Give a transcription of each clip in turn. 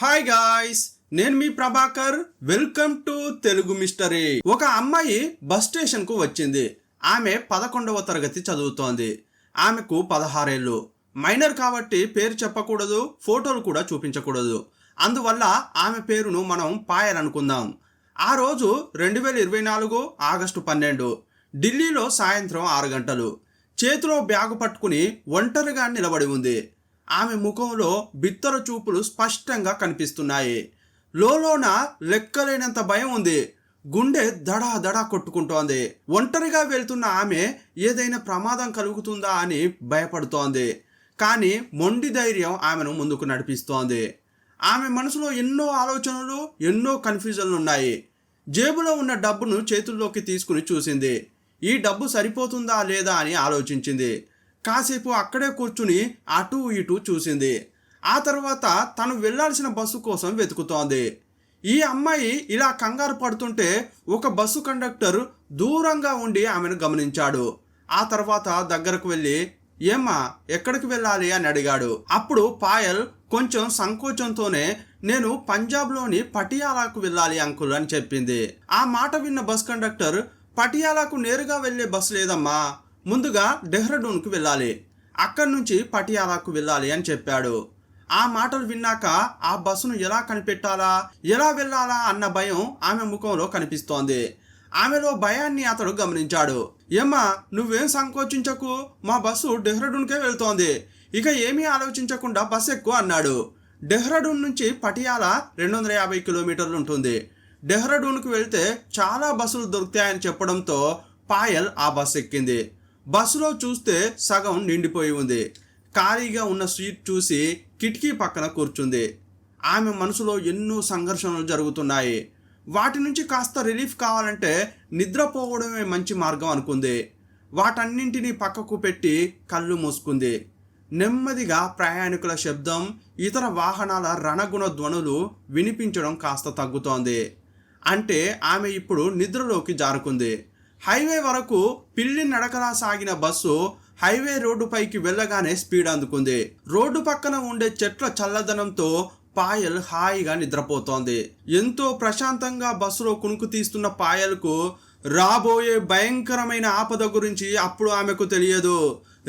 Hi guys, నేను మీ Prabhakar. Welcome to Telugu mystery. ఒక అమ్మాయి బస్ స్టేషన్ కు వచ్చింది. ఆమె 11వ తరగతి చదువుతోంది. ఆమెకు 16 ఏళ్ళు. మైనర్ కాబట్టి పేరు చెప్పకూడదు, ఫోటోలు కూడా చూపించకూడదు. అందువల్ల ఆమె పేరును మనం పాయల్ అనుకుందాం. ఆ రోజు 2024 ఆగస్టు 12 ఢిల్లీలో సాయంత్రం 6 గంటలు. చేతిలో బ్యాగు పట్టుకుని ఒంటరిగా నిలబడి ఉంది. ఆమె ముఖంలో బిత్తర చూపులు స్పష్టంగా కనిపిస్తున్నాయి. లోలోన లెక్కలేనంత భయం ఉంది. గుండె దడా దడా కొట్టుకుంటోంది. ఒంటరిగా వెళ్తున్న ఆమె ఏదైనా ప్రమాదం కలుగుతుందా అని భయపడుతోంది. కానీ మొండి ధైర్యం ఆమెను ముందుకు నడిపిస్తోంది. ఆమె మనసులో ఎన్నో ఆలోచనలు, ఎన్నో కన్ఫ్యూజన్లు ఉన్నాయి. జేబులో ఉన్న డబ్బును చేతుల్లోకి తీసుకుని చూసింది. ఈ డబ్బు సరిపోతుందా లేదా అని ఆలోచించింది. కాసేపు అక్కడే కూర్చుని అటూ ఇటూ చూసింది. ఆ తర్వాత తను వెళ్లాల్సిన బస్సు కోసం వెతుకుతోంది. ఈ అమ్మాయి ఇలా కంగారు పడుతుంటే ఒక బస్సు కండక్టర్ దూరంగా ఉండి ఆమెను గమనించాడు. ఆ తర్వాత దగ్గరకు వెళ్ళి, ఏమ్మా ఎక్కడికి వెళ్ళాలి అని అడిగాడు. అప్పుడు పాయల్ కొంచెం సంకోచంతోనే, నేను పంజాబ్లోని పటియాలాకు వెళ్ళాలి అంకుల్ అని చెప్పింది. ఆ మాట విన్న బస్ కండక్టర్, పటియాలాకు నేరుగా వెళ్లే బస్సు లేదమ్మా, ముందుగా డెహ్రాడూన్కు వెళ్ళాలి, అక్కడి నుంచి పటియాలాకు వెళ్ళాలి అని చెప్పాడు. ఆ మాటలు విన్నాక ఆ బస్సును ఎలా కనిపెట్టాలా, ఎలా వెళ్ళాలా అన్న భయం ఆమె ముఖంలో కనిపిస్తోంది. ఆమెలో భయాన్ని అతడు గమనించాడు. ఏమ్మా నువ్వేం సంకోచించకు, మా బస్సు డెహ్రాడూన్కే వెళ్తోంది, ఇక ఏమీ ఆలోచించకుండా బస్సు ఎక్కు అన్నాడు. డెహ్రాడూన్ నుంచి పటియాలా 250 కిలోమీటర్లు ఉంటుంది. డెహ్రాడూన్కు వెళ్తే చాలా బస్సులు దొరుకుతాయని చెప్పడంతో పాయల్ ఆ బస్సు ఎక్కింది. బస్సులో చూస్తే సగం నిండిపోయి ఉంది. ఖాళీగా ఉన్న సీట్ చూసి కిటికీ పక్కన కూర్చుంది. ఆమె మనసులో ఎన్నో సంఘర్షణలు జరుగుతున్నాయి. వాటి నుంచి కాస్త రిలీఫ్ కావాలంటే నిద్రపోవడమే మంచి మార్గం అనుకుంది. వాటన్నింటినీ పక్కకు పెట్టి కళ్ళు మూసుకుంది. నెమ్మదిగా ప్రయాణికుల శబ్దం, ఇతర వాహనాల రణగుణ ధ్వనులు వినిపించడం కాస్త తగ్గుతోంది. అంటే ఆమె ఇప్పుడు నిద్రలోకి జారుకుంది. హైవే వరకు పిల్లి నడకలా సాగిన బస్సు హైవే రోడ్డుపైకి వెళ్ళగానే స్పీడ్ అందుకుంది. రోడ్డు పక్కన ఉండే చెట్ల చల్లదనంతో పాయల్ హాయిగా నిద్రపోతోంది. ఎంతో ప్రశాంతంగా బస్సులో కునుకు తీస్తున్న పాయల్కు రాబోయే భయంకరమైన ఆపద గురించి అప్పుడు ఆమెకు తెలియదు.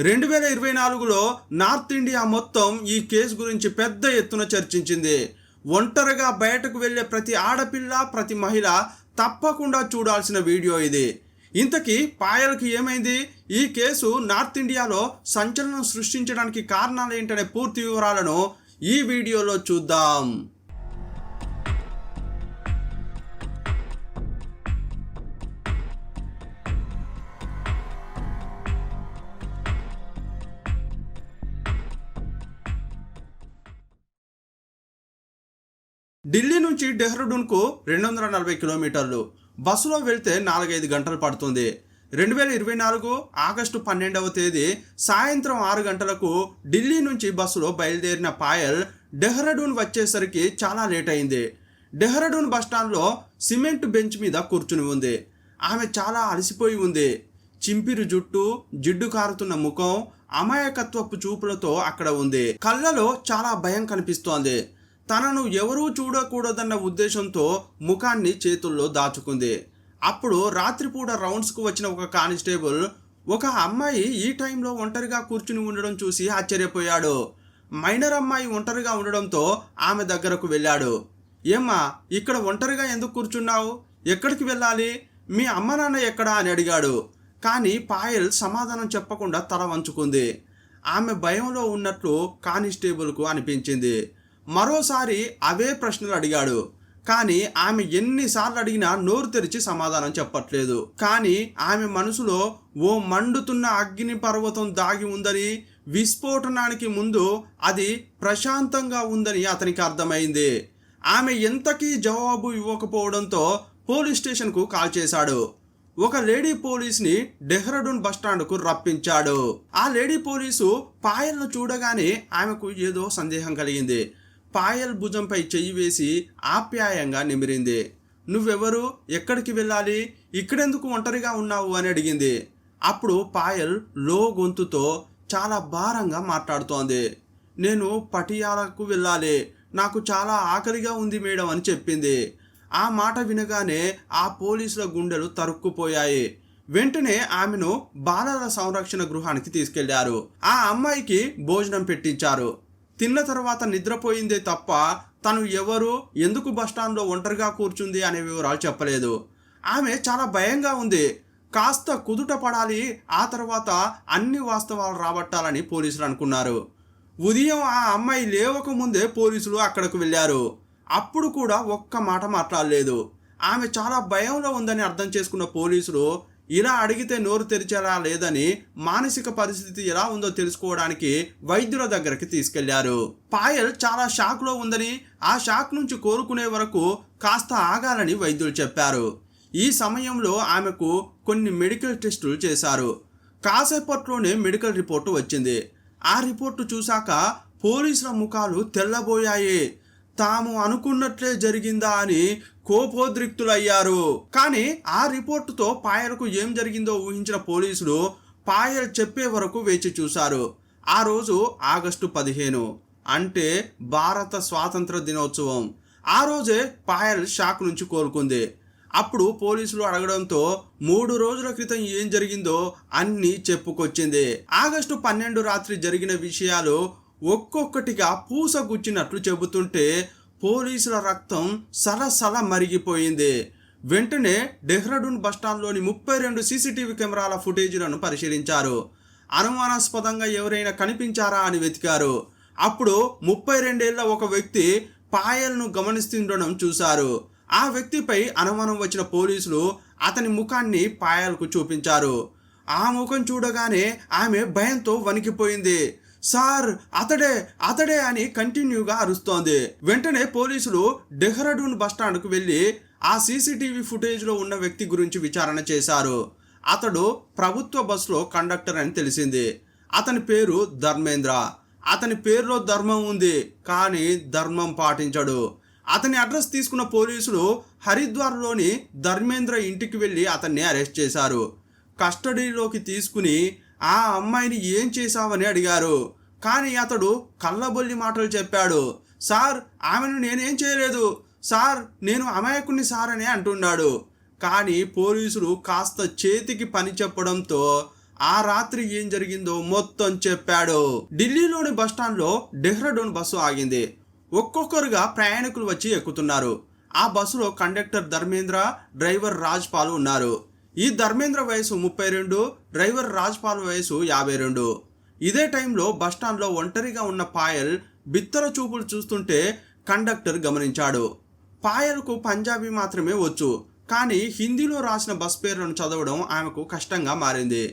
2024లో నార్త్ ఇండియా మొత్తం ఈ కేసు గురించి పెద్ద ఎత్తున చర్చించింది. ఒంటరిగా బయటకు వెళ్లే ప్రతి ఆడపిల్ల, ప్రతి మహిళ తప్పకుండా చూడాల్సిన వీడియో ఇది. ఇంతకీ పాయల్కి ఏమైంది? ఈ కేసు నార్త్ ఇండియాలో సంచలనం సృష్టించడానికి కారణాలు ఏంటనే పూర్తి వివరాలను ఈ వీడియోలో చూద్దాం. ఢిల్లీ నుంచి డెహ్రాడూన్కు 240 కిలోమీటర్లు. బస్సులో వెళ్తే 4-5 గంటలు పడుతుంది. 2024 ఆగస్టు 12వ తేదీ సాయంత్రం 6 గంటలకు ఢిల్లీ నుంచి బస్సులో బయలుదేరిన పాయల్ డెహ్రాడూన్ వచ్చేసరికి చాలా లేట్ అయింది. డెహ్రాడూన్ బస్టాండ్లో సిమెంట్ బెంచ్ మీద కూర్చుని ఉంది. ఆమె చాలా అలసిపోయి ఉంది. చింపిరి జుట్టు, జిడ్డు కారుతున్న ముఖం, అమాయకత్వపు చూపులతో అక్కడ ఉంది. కళ్ళలో చాలా భయం కనిపిస్తోంది. తనను ఎవరూ చూడకూడదన్న ఉద్దేశంతో ముఖాన్ని చేతుల్లో దాచుకుంది. అప్పుడు రాత్రిపూట రౌండ్స్కు వచ్చిన ఒక కానిస్టేబుల్ ఒక అమ్మాయి ఈ టైంలో ఒంటరిగా కూర్చుని ఉండడం చూసి ఆశ్చర్యపోయాడు. మైనర్ అమ్మాయి ఒంటరిగా ఉండడంతో ఆమె దగ్గరకు వెళ్ళాడు. ఏమ్మా ఇక్కడ ఒంటరిగా ఎందుకు కూర్చున్నావు? ఎక్కడికి వెళ్ళాలి? మీ అమ్మ నాన్న ఎక్కడా అని అడిగాడు. కానీ పాయల్ సమాధానం చెప్పకుండా తల వంచుకుంది. ఆమె భయంలో ఉన్నట్లు కానిస్టేబుల్కు అనిపించింది. మరోసారి అవే ప్రశ్నలు అడిగాడు. కానీ ఆమె ఎన్నిసార్లు అడిగినా నోరు తెరిచి సమాధానం చెప్పట్లేదు. కానీ ఆమె మనసులో ఓ మండుతున్న అగ్ని పర్వతం దాగి ఉందని, విస్ఫోటనానికి ముందు అది ప్రశాంతంగా ఉందని అతనికి అర్థమైంది. ఆమె ఎంతకీ జవాబు ఇవ్వకపోవడంతో పోలీస్ స్టేషన్కు కాల్ చేశాడు. ఒక లేడీ పోలీస్ని డెహ్రాడూన్ బస్టాండ్కు రప్పించాడు. ఆ లేడీ పోలీసు పాయల్ను చూడగానే ఆమెకు ఏదో సందేహం కలిగింది. పాయల్ భుజంపై చెయ్యి వేసి ఆప్యాయంగా నిమిరింది. నువ్వెవరు? ఎక్కడికి వెళ్ళాలి? ఇక్కడెందుకు ఒంటరిగా ఉన్నావు అని అడిగింది. అప్పుడు పాయల్ లో గొంతుతో చాలా భారంగా మాట్లాడుతోంది. నేను పటియాలకు వెళ్ళాలి, నాకు చాలా ఆకలిగా ఉంది మేడం అని చెప్పింది. ఆ మాట వినగానే ఆ పోలీసుల గుండెలు తరుక్కుపోయాయి. వెంటనే ఆమెను బాలల సంరక్షణ గృహానికి తీసుకెళ్లారు. ఆ అమ్మాయికి భోజనం పెట్టించారు. తిన్న తర్వాత నిద్రపోయిందే తప్ప తను ఎవరు, ఎందుకు బస్టాండ్లో ఒంటరిగా కూర్చుంది అనే వివరాలు చెప్పలేదు. ఆమె చాలా భయంగా ఉంది. కాస్త కుదుట పడాలి, ఆ తర్వాత అన్ని వాస్తవాలు రాబట్టాలని పోలీసులు అనుకున్నారు. ఉదయం ఆ అమ్మాయి లేవకముందే పోలీసులు అక్కడకు వెళ్ళారు. అప్పుడు కూడా ఒక్క మాట మాట్లాడలేదు. ఆమె చాలా భయంలో ఉందని అర్థం చేసుకున్న పోలీసులు ఇలా అడిగితే నోరు తెరిచేలా లేదని మానసిక పరిస్థితి ఎలా ఉందో తెలుసుకోవడానికి వైద్యుల దగ్గరికి తీసుకెళ్లారు. పాయల్ చాలా షాక్లో ఉందని, ఆ షాక్ నుంచి కోలుకునే వరకు కాస్త ఆగాలని వైద్యులు చెప్పారు. ఈ సమయంలో ఆమెకు కొన్ని మెడికల్ టెస్టులు చేశారు. కాసేపట్లోనే మెడికల్ రిపోర్టు వచ్చింది. ఆ రిపోర్టు చూశాక పోలీసుల ముఖాలు తెల్లబోయాయి. తాము అనుకున్నట్లే జరిగిందా అని కోపోద్రిక్తులయ్యారు. కానీ ఆ రిపోర్టుతో పాయల్కు ఏం జరిగిందో ఊహించిన పోలీసులు పాయల్ చెప్పే వరకు వేచి చూశారు. ఆ రోజు ఆగస్టు 15, అంటే భారత స్వాతంత్ర దినోత్సవం. ఆ రోజే పాయల్ షాక్ నుంచి కోలుకుంది. అప్పుడు పోలీసులు అడగడంతో 3 రోజుల క్రితం ఏం జరిగిందో అన్నీ చెప్పుకొచ్చింది. ఆగస్టు 12 రాత్రి జరిగిన విషయాలు ఒక్కొక్కటిగా పూసగుచ్చినట్లు చెబుతుంటే పోలీసుల రక్తం సలసల మరిగిపోయింది. వెంటనే డెహ్రాడూన్ బస్టాండ్లోని 32 సీసీటీవీ కెమెరాల ఫుటేజీలను పరిశీలించారు. అనుమానాస్పదంగా ఎవరైనా కనిపించారా అని వెతికారు. అప్పుడు 32 ఏళ్ల ఒక వ్యక్తి పాయల్ను గమనిస్తుండడం చూశారు. ఆ వ్యక్తిపై అనుమానం వచ్చిన పోలీసులు అతని ముఖాన్ని పాయల్కు చూపించారు. ఆ ముఖం చూడగానే ఆమె భయంతో వణికిపోయింది. సార్, అతడే అతడే అని కంటిన్యూగా అరుస్తోంది. వెంటనే పోలీసులు డెహ్రాడూన్ బస్టాండ్కు వెళ్ళి ఆ సీసీటీవీ ఫుటేజ్లో ఉన్న వ్యక్తి గురించి విచారణ చేశారు. అతడు ప్రభుత్వ బస్సులో కండక్టర్ అని తెలిసింది. అతని పేరు ధర్మేంద్ర. అతని పేరులో ధర్మం ఉంది, కానీ ధర్మం పాటించడు. అతని అడ్రస్ తీసుకున్న పోలీసులు హరిద్వార్లోని ధర్మేంద్ర ఇంటికి వెళ్ళి అతన్ని అరెస్ట్ చేశారు. కస్టడీలోకి తీసుకుని ఆ అమ్మాయిని ఏం చేశావని అడిగారు. కానీ అతడు కళ్ళబొల్లి మాటలు చెప్పాడు. సార్, ఆమెను నేనేం చేయలేదు సార్, నేను అమాయకుణ్ణి సార్ అని అంటున్నాడు. కానీ పోలీసులు కాస్త చేతికి పని చెప్పడంతో ఆ రాత్రి ఏం జరిగిందో మొత్తం చెప్పాడు. ఢిల్లీలోని బస్టాండ్లో డెహ్రాడూన్ బస్సు ఆగింది. ఒక్కొక్కరుగా ప్రయాణికులు వచ్చి ఎక్కుతున్నారు. ఆ బస్సులో కండక్టర్ ధర్మేంద్ర, డ్రైవర్ రాజ్పాల్ ఉన్నారు. ఈ ధర్మేంద్ర వయసు 32, డ్రైవర్ రాజ్పాల్ వయసు 52. ఇదే టైంలో బస్టాండ్లో ఒంటరిగా ఉన్న పాయల్ బిత్తర చూపులు చూస్తుంటే కండక్టర్ గమనించాడు. పాయల్కు పంజాబీ మాత్రమే వచ్చు, కానీ హిందీలో రాసిన బస్ పేర్లను చదవడం ఆమెకు కష్టంగా మారింది.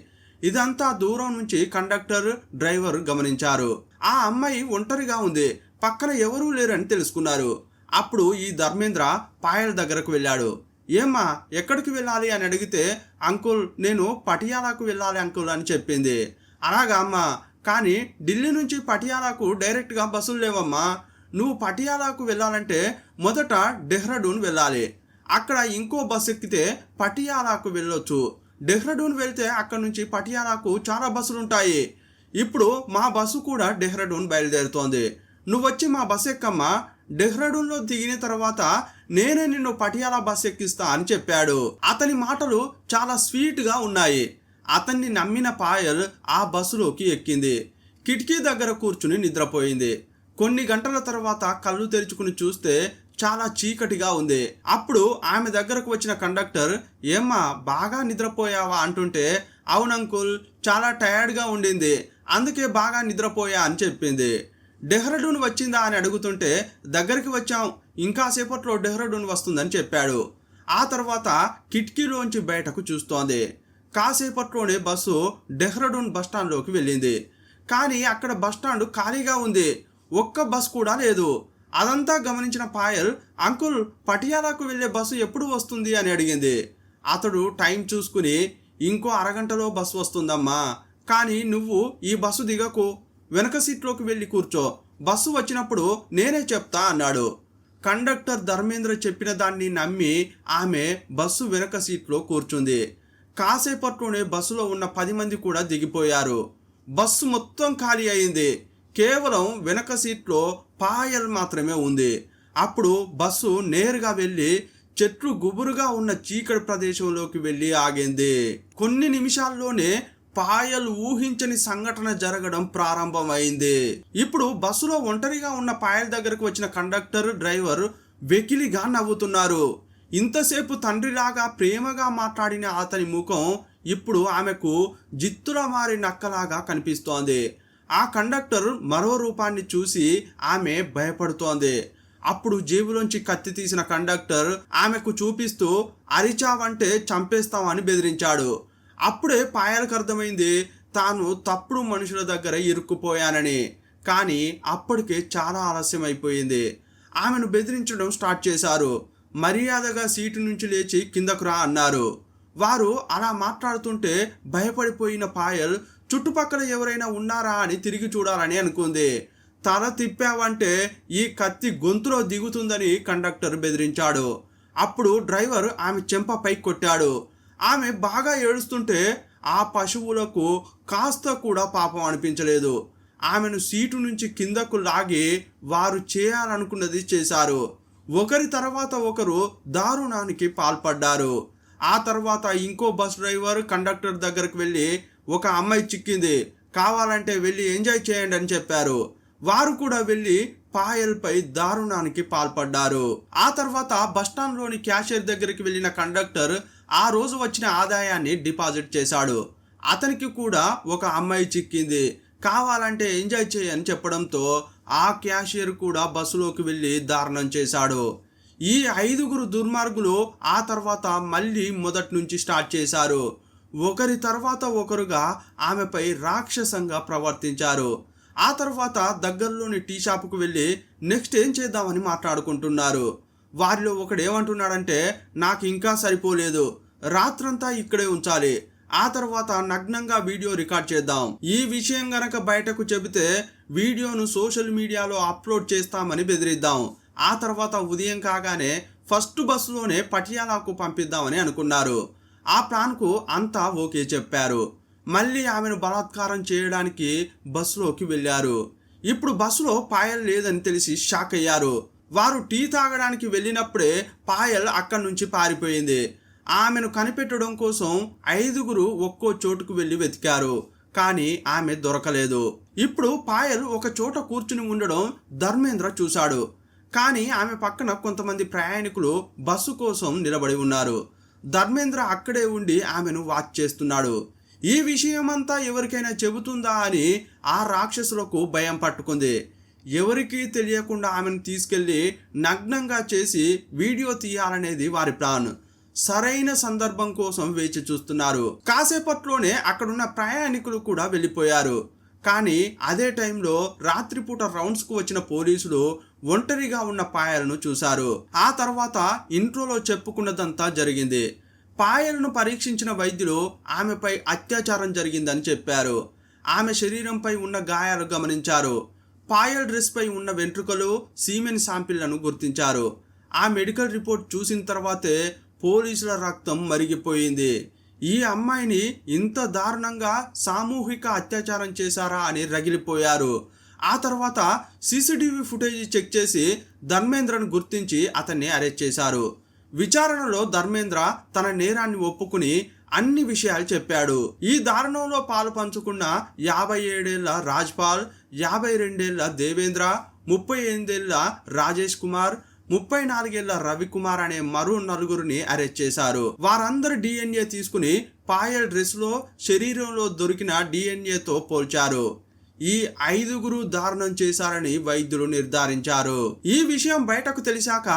ఇదంతా దూరం నుంచి కండక్టర్, డ్రైవర్ గమనించారు. ఆ అమ్మాయి ఒంటరిగా ఉంది, పక్కన ఎవరూ లేరని తెలుసుకున్నారు. అప్పుడు ఈ ధర్మేంద్ర పాయల్ దగ్గరకు వెళ్ళాడు. ఏమ్మా, ఎక్కడికి వెళ్ళాలి అని అడిగితే, అంకుల్, నేను పటియాలాకు వెళ్ళాలి అంకుల్ అని చెప్పింది. అలాగా అమ్మా, కానీ ఢిల్లీ నుంచి పటియాలాకు డైరెక్ట్గా బస్సులు లేవమ్మా. నువ్వు పటియాలాకు వెళ్ళాలంటే మొదట డెహ్రాడూన్ వెళ్ళాలి. అక్కడ ఇంకో బస్సు ఎక్కితే పటియాలాకు వెళ్ళొచ్చు. డెహ్రాడూన్ వెళ్తే అక్కడ నుంచి పటియాలాకు చాలా బస్సులు ఉంటాయి. ఇప్పుడు మా బస్సు కూడా డెహ్రాడూన్ బయలుదేరుతోంది. నువ్వొచ్చి మా బస్సు ఎక్కమ్మా. డెహ్రాడూన్లో దిగిన తర్వాత నేనే నిన్ను పటియాలా బస్ ఎక్కిస్తా అని చెప్పాడు. అతని మాటలు చాలా స్వీట్గా ఉన్నాయి. అతన్ని నమ్మిన పాయల్ ఆ బస్సులోకి ఎక్కింది. కిటికీ దగ్గర కూర్చుని నిద్రపోయింది. కొన్ని గంటల తర్వాత కళ్ళు తెరుచుకుని చూస్తే చాలా చీకటిగా ఉంది. అప్పుడు ఆమె దగ్గరకు వచ్చిన కండక్టర్, ఏమ్మా, బాగా నిద్రపోయావా అంటుంటే, అవునంకుల్, చాలా టయర్డ్గా ఉండింది, అందుకే బాగా నిద్రపోయా అని చెప్పింది. డెహ్రాడూన్ వచ్చిందా అని అడుగుతుంటే, దగ్గరికి వచ్చాం, ఇంకా సేపట్లో డెహ్రాడూన్ వస్తుందని చెప్పాడు. ఆ తర్వాత కిటికీలోంచి బయటకు చూస్తోంది. కాసేపట్లోనే బస్సు డెహ్రాడూన్ బస్టాండ్లోకి వెళ్ళింది. కానీ అక్కడ బస్టాండ్ ఖాళీగా ఉంది, ఒక్క బస్ కూడా లేదు. అదంతా గమనించిన పాయల్, అంకుల్, పటియాలాకు వెళ్ళే బస్సు ఎప్పుడు వస్తుంది అని అడిగింది. అతడు టైం చూసుకుని, ఇంకో అరగంటలో బస్సు వస్తుందమ్మా, కానీ నువ్వు ఈ బస్సు దిగకు, వెనక సీట్లోకి వెళ్ళి కూర్చో, బస్సు వచ్చినప్పుడు నేనే చెప్తా అన్నాడు. కండక్టర్ ధర్మేంద్ర చెప్పిన దాన్ని నమ్మి ఆమె బస్సు వెనక సీట్లో కూర్చుంది. కాసేపట్లోనే బస్సులో ఉన్న 10 మంది కూడా దిగిపోయారు. బస్సు మొత్తం ఖాళీ అయింది. కేవలం వెనక సీట్లో పాయల్ మాత్రమే ఉంది. అప్పుడు బస్సు నేరుగా వెళ్ళి చెట్లు గుబురుగా ఉన్న చీకటి ప్రదేశంలోకి వెళ్ళి ఆగింది. కొన్ని నిమిషాల్లోనే పాయల్ ఊహించని సంఘటన జరగడం ప్రారంభమైంది. ఇప్పుడు బస్సులో ఒంటరిగా ఉన్న పాయల్ దగ్గరకు వచ్చిన కండక్టర్, డ్రైవర్ వెకిలిగా నవ్వుతున్నారు. ఇంతసేపు తండ్రిలాగా ప్రేమగా మాట్లాడిన అతని ముఖం ఇప్పుడు ఆమెకు జిత్తుల మారి నక్కలాగా కనిపిస్తోంది. ఆ కండక్టర్ మరో రూపాన్ని చూసి ఆమె భయపడుతోంది. అప్పుడు జేబులోంచి కత్తి తీసిన కండక్టర్ ఆమెకు చూపిస్తూ అరిచావంటే చంపేస్తామని బెదిరించాడు. అప్పుడే పాయలకు అర్థమైంది తాను తప్పుడు మనుషుల దగ్గర ఇరుక్కుపోయానని. కానీ అప్పటికే చాలా ఆలస్యం అయిపోయింది. ఆమెను బెదిరించడం స్టార్ట్ చేశారు. మర్యాదగా సీటు నుంచి లేచి కిందకు రా అన్నారు. వారు అలా మాట్లాడుతుంటే భయపడిపోయిన పాయల్ చుట్టుపక్కల ఎవరైనా ఉన్నారా అని తిరిగి చూడాలని అనుకుంది. తల తిప్పావంటే ఈ కత్తి గొంతులో దిగుతుందని కండక్టర్ బెదిరించాడు. అప్పుడు డ్రైవర్ ఆమె చెంప పైకి కొట్టాడు. ఆమె బాగా ఏడుస్తుంటే ఆ పశువులకు కాస్త కూడా పాపం అనిపించలేదు. ఆమెను సీటు నుంచి కిందకు లాగి వారు చేయాలనుకున్నది చేశారు. ఒకరి తర్వాత ఒకరు దారుణానికి పాల్పడ్డారు. ఆ తర్వాత ఇంకో బస్ డ్రైవర్ కండక్టర్ దగ్గరకు వెళ్ళి ఒక అమ్మాయి చిక్కింది, కావాలంటే వెళ్ళి ఎంజాయ్ చేయండి అని చెప్పారు. వారు కూడా వెళ్ళి పాయల్పై దారుణానికి పాల్పడ్డారు. ఆ తర్వాత బస్టాండ్లోని క్యాషియర్ దగ్గరికి వెళ్ళిన కండక్టర్ ఆ రోజు వచ్చిన ఆదాయాన్ని డిపాజిట్ చేశాడు. అతనికి కూడా ఒక అమ్మాయి చిక్కింది, కావాలంటే ఎంజాయ్ చేయని చెప్పడంతో ఆ క్యాషియర్ కూడా బస్సులోకి వెళ్ళి దారుణం చేశాడు. ఈ 5 దుర్మార్గులు ఆ తర్వాత మళ్ళీ మొదటి నుంచి స్టార్ట్ చేశారు. ఒకరి తర్వాత ఒకరుగా ఆమెపై రాక్షసంగా ప్రవర్తించారు. ఆ తర్వాత దగ్గరలోని టీ షాపుకు వెళ్ళి నెక్స్ట్ ఏం చేద్దామని మాట్లాడుకుంటున్నారు. వారిలో ఒకడు ఏమంటున్నాడంటే, నాకు ఇంకా సరిపోలేదు, రాత్రంతా ఇక్కడే ఉంచాలి, ఆ తర్వాత నగ్నంగా వీడియో రికార్డ్ చేద్దాం, ఈ విషయం గనక బయటకు చెబితే వీడియోను సోషల్ మీడియాలో అప్లోడ్ చేస్తామని బెదిరిద్దాం, ఆ తర్వాత ఉదయం కాగానే ఫస్ట్ బస్సులోనే పటియాలాకు పంపిద్దామని అనుకున్నారు. ఆ ప్లాన్కు అంతా ఓకే చెప్పారు. మళ్ళీ ఆమెను బలాత్కారం చేయడానికి బస్సులోకి వెళ్ళారు. ఇప్పుడు బస్సులో పాయల్ లేదని తెలిసి షాక్ అయ్యారు. వారు టీ తాగడానికి వెళ్ళినప్పుడే పాయల్ అక్కడి నుంచి పారిపోయింది. ఆమెను కనిపెట్టడం కోసం 5 ఒక్కో చోటుకు వెళ్ళి వెతికారు. కానీ ఆమె దొరకలేదు. ఇప్పుడు పాయల్ ఒక చోట కూర్చుని ఉండడం ధర్మేంద్ర చూశాడు. కానీ ఆమె పక్కన కొంతమంది ప్రయాణికులు బస్సు కోసం నిలబడి ఉన్నారు. ధర్మేంద్ర అక్కడే ఉండి ఆమెను వాచ్ చేస్తున్నాడు. ఈ విషయమంతా ఎవరికైనా చెబుతుందా అని ఆ రాక్షసులకు భయం పట్టుకుంది. ఎవరికీ తెలియకుండా ఆమెను తీసుకెళ్లి నగ్నంగా చేసి వీడియో తీయాలనేది వారి ప్లాన్. సరైన సందర్భం కోసం వేచి చూస్తున్నారు. కాసేపట్లోనే అక్కడున్న ప్రయాణికులు కూడా వెళ్ళిపోయారు. కానీ అదే టైంలో రాత్రిపూట రౌండ్స్కు వచ్చిన పోలీసులు ఒంటరిగా ఉన్న పాయల్ను చూశారు. ఆ తర్వాత ఇంట్రోలో చెప్పుకున్నదంతా జరిగింది. పాయల్ను పరీక్షించిన వైద్యులు ఆమెపై అత్యాచారం జరిగిందని చెప్పారు. ఆమె శరీరంపై ఉన్న గాయాలు గమనించారు. పాయల్ డ్రెస్పై ఉన్న వెంట్రుకలు, సీమెన్ శాంపిళ్లను గుర్తించారు. ఆ మెడికల్ రిపోర్ట్ చూసిన తర్వాతే పోలీసుల రక్తం మరిగిపోయింది. ఈ అమ్మాయిని ఇంత దారుణంగా సామూహిక అత్యాచారం చేశారా అని రగిలిపోయారు. ఆ తర్వాత సీసీటీవీ ఫుటేజ్ చెక్ చేసి ధర్మేంద్రను గుర్తించి అతన్ని అరెస్ట్ చేశారు. విచారణలో ధర్మేంద్ర తన నేరాన్ని ఒప్పుకుని అన్ని విషయాలు చెప్పాడు. ఈ దారుణంలో పాలు పంచుకున్న 57 ఏళ్ల రాజ్పాల్, 52 ఏళ్ల దేవేంద్ర, 38 ఏళ్ల రాజేష్ కుమార్, 34 ఏళ్ల రవికుమార్ అనే మరో 4 అరెస్ట్ చేశారు. వారందరూ DNA తీసుకుని పాయల్ డ్రెస్లో, శరీరంలో దొరికిన DNAతో పోల్చారు. ఈ 5 దారుణం చేశారని వైద్యులు నిర్ధారించారు. ఈ విషయం బయటకు తెలిసాక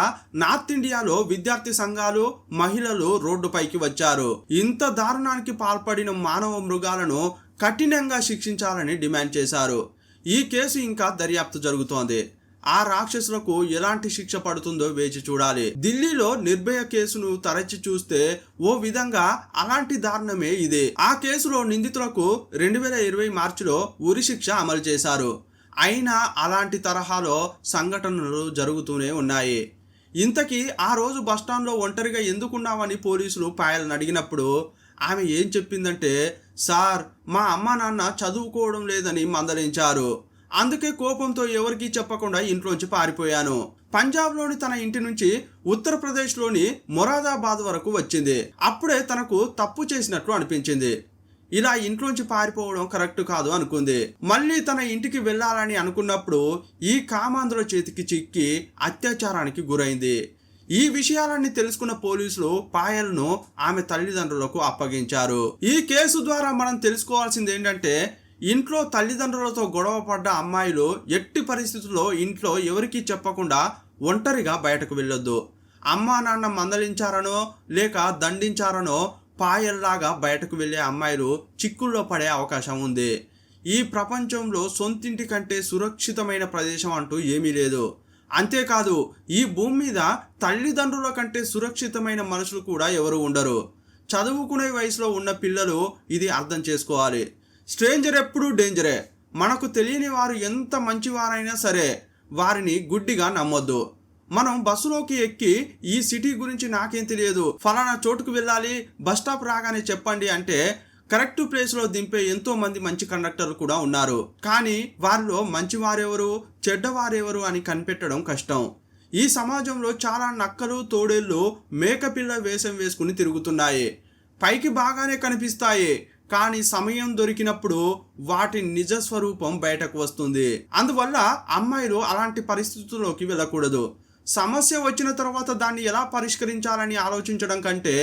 నార్త్ ఇండియాలో విద్యార్థి సంఘాలు, మహిళలు రోడ్డుపైకి వచ్చారు. ఇంత దారుణానికి పాల్పడిన మానవ మృగాలను కఠినంగా శిక్షించాలని డిమాండ్ చేశారు. ఈ కేసు ఇంకా దర్యాప్తు జరుగుతోంది. ఆ రాక్షసులకు ఎలాంటి శిక్ష పడుతుందో వేచి చూడాలి. ఢిల్లీలో నిర్భయ కేసును తరచి చూస్తే ఓ విధంగా అలాంటి దారుణమే ఇదే. ఆ కేసులో నిందితులకు 2020 మార్చిలో ఉరి శిక్ష అమలు చేశారు. అయినా అలాంటి తరహాలో సంఘటనలు జరుగుతూనే ఉన్నాయి. ఇంతకీ ఆ రోజు బస్టాండ్లో ఒంటరిగా ఎందుకున్నావని పోలీసులు పాయల్ని అడిగినప్పుడు ఆమె ఏం చెప్పిందంటే, సార్ మా అమ్మా నాన్న చదువుకోవడం లేదని మందలించారు, అందుకే కోపంతో ఎవరికీ చెప్పకుండా ఇంట్లోంచి పారిపోయాను. పంజాబ్లోని తన ఇంటి నుంచి ఉత్తరప్రదేశ్లోని మొరాదాబాద్ వరకు వచ్చింది. అప్పుడే తనకు తప్పు చేసినట్లు అనిపించింది. ఇలా ఇంట్లోంచి పారిపోవడం కరెక్ట్ కాదు అనుకుంది. మళ్ళీ తన ఇంటికి వెళ్ళాలని అనుకున్నప్పుడు ఈ కామాంధుల చేతికి చిక్కి అత్యాచారానికి గురైంది. ఈ విషయాలన్నీ తెలుసుకున్న పోలీసులు పాయల్ను ఆమె తల్లిదండ్రులకు అప్పగించారు. ఈ కేసు ద్వారా మనం తెలుసుకోవాల్సింది ఏంటంటే, ఇంట్లో తల్లిదండ్రులతో గొడవ పడ్డ అమ్మాయిలు ఎట్టి పరిస్థితుల్లో ఇంట్లో ఎవరికీ చెప్పకుండా ఒంటరిగా బయటకు వెళ్ళొద్దు. అమ్మా నాన్న మందలించారనో లేక దండించారనో పాయల్లాగా బయటకు వెళ్ళే అమ్మాయిలు చిక్కుల్లో పడే అవకాశం ఉంది. ఈ ప్రపంచంలో సొంతింటి కంటే సురక్షితమైన ప్రదేశం అంటూ ఏమీ లేదు. అంతేకాదు, ఈ భూమి మీద తల్లిదండ్రుల కంటే సురక్షితమైన మనుషులు కూడా ఎవరు ఉండరు. చదువుకునే వయసులో ఉన్న పిల్లలు ఇది అర్థం చేసుకోవాలి. స్ట్రేంజర్ ఎప్పుడూ డేంజరే. మనకు తెలియని వారు ఎంత మంచివారైనా సరే వారిని గుడ్డిగా నమ్మొద్దు. మనం బస్సులోకి ఎక్కి ఈ సిటీ గురించి నాకేం తెలియదు, ఫలానా చోటుకు వెళ్ళాలి, బస్ స్టాప్ రాగానే చెప్పండి అంటే కరెక్ట్ ప్లేస్లో దింపే ఎంతో మంది మంచి కండక్టర్లు కూడా ఉన్నారు. కానీ వారిలో మంచివారెవరు చెడ్డవారెవరు అని కనిపెట్టడం కష్టం. ఈ సమాజంలో చాలా నక్కలు తోడేళ్ళు మేకపిల్ల వేషం వేసుకుని తిరుగుతున్నాయి. పైకి బాగానే కనిపిస్తాయి, కానీ సమయం దొరికినప్పుడు వాటి నిజ స్వరూపం బయటకు వస్తుంది. అందువల్ల అమ్మాయిలు అలాంటి పరిస్థితుల్లోకి వెళ్ళకూడదు. సమస్య వచ్చిన తర్వాత దాన్ని ఎలా పరిష్కరించాలని ఆలోచించడం కంటే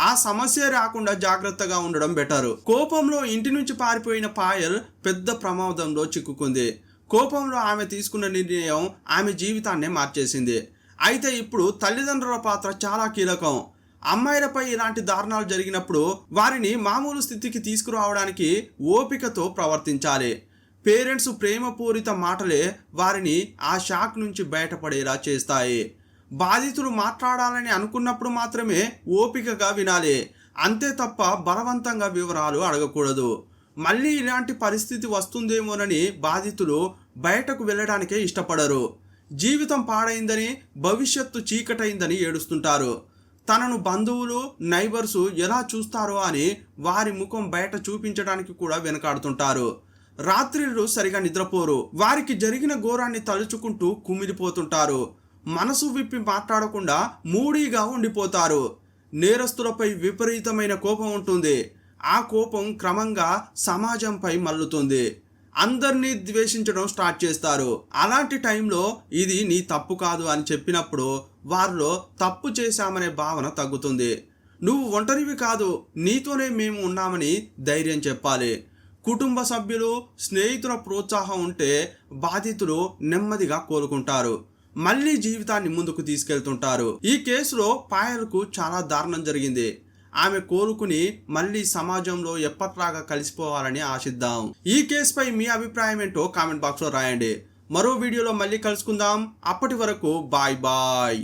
ఆ సమస్య రాకుండా జాగ్రత్తగా ఉండడం బెటర్. కోపంలో ఇంటి నుంచి పారిపోయిన పాయల్ పెద్ద ప్రమాదంలో చిక్కుకుంది. కోపంలో ఆమె తీసుకున్న నిర్ణయం ఆమె జీవితాన్నే మార్చేసింది. అయితే ఇప్పుడు తల్లిదండ్రుల పాత్ర చాలా కీలకం. అమ్మాయిలపై ఇలాంటి దారుణాలు జరిగినప్పుడు వారిని మామూలు స్థితికి తీసుకురావడానికి ఓపికతో ప్రవర్తించాలి. పేరెంట్స్ ప్రేమపూరిత మాటలే వారిని ఆ షాక్ నుంచి బయటపడేలా చేస్తాయి. బాధితులు మాట్లాడాలని అనుకున్నప్పుడు మాత్రమే ఓపికగా వినాలి. అంతే తప్ప బలవంతంగా వివరాలు అడగకూడదు. మళ్ళీ ఇలాంటి పరిస్థితి వస్తుందేమోనని బాధితులు బయటకు వెళ్ళడానికే ఇష్టపడరు. జీవితం పాడైందని, భవిష్యత్తు చీకటైందని ఏడుస్తుంటారు. తనను బంధువులు నైబర్సు ఎలా చూస్తారో అని వారి ముఖం బయట చూపించడానికి కూడా వెనకాడుతుంటారు. రాత్రిళ్ళు సరిగా నిద్రపోరు. వారికి జరిగిన ఘోరాన్ని తలుచుకుంటూ కుమిలిపోతుంటారు. మనసు విప్పి మాట్లాడకుండా మూడీగా ఉండిపోతారు. నేరస్తులపై విపరీతమైన కోపం ఉంటుంది. ఆ కోపం క్రమంగా సమాజంపై మల్లుతుంది. అందరినీ ద్వేషించడం స్టార్ట్ చేస్తారు. అలాంటి టైంలో ఇది నీ తప్పు కాదు అని చెప్పినప్పుడు వారిలో తప్పు చేశామనే భావన తగ్గుతుంది. నువ్వు ఒంటరివి కాదు, నీతోనే మేము ఉన్నామని ధైర్యం చెప్పాలి. కుటుంబ సభ్యులు, స్నేహితుల ప్రోత్సాహం ఉంటే బాధితులు నెమ్మదిగా కోలుకుంటారు. మళ్ళీ జీవితాన్ని ముందుకు తీసుకెళ్తుంటారు. ఈ కేసులో పాయల్కు చాలా దారుణం జరిగింది. ఆమె కోలుకుని మళ్ళీ సమాజంలో ఎప్పట్లాగా కలిసిపోవాలని ఆశిద్దాం. ఈ కేసుపై మీ అభిప్రాయం ఏంటో కామెంట్ బాక్స్లో రాయండి. మరో వీడియోలో మళ్ళీ కలుసుకుందాం. అప్పటి వరకు బాయ్ బాయ్.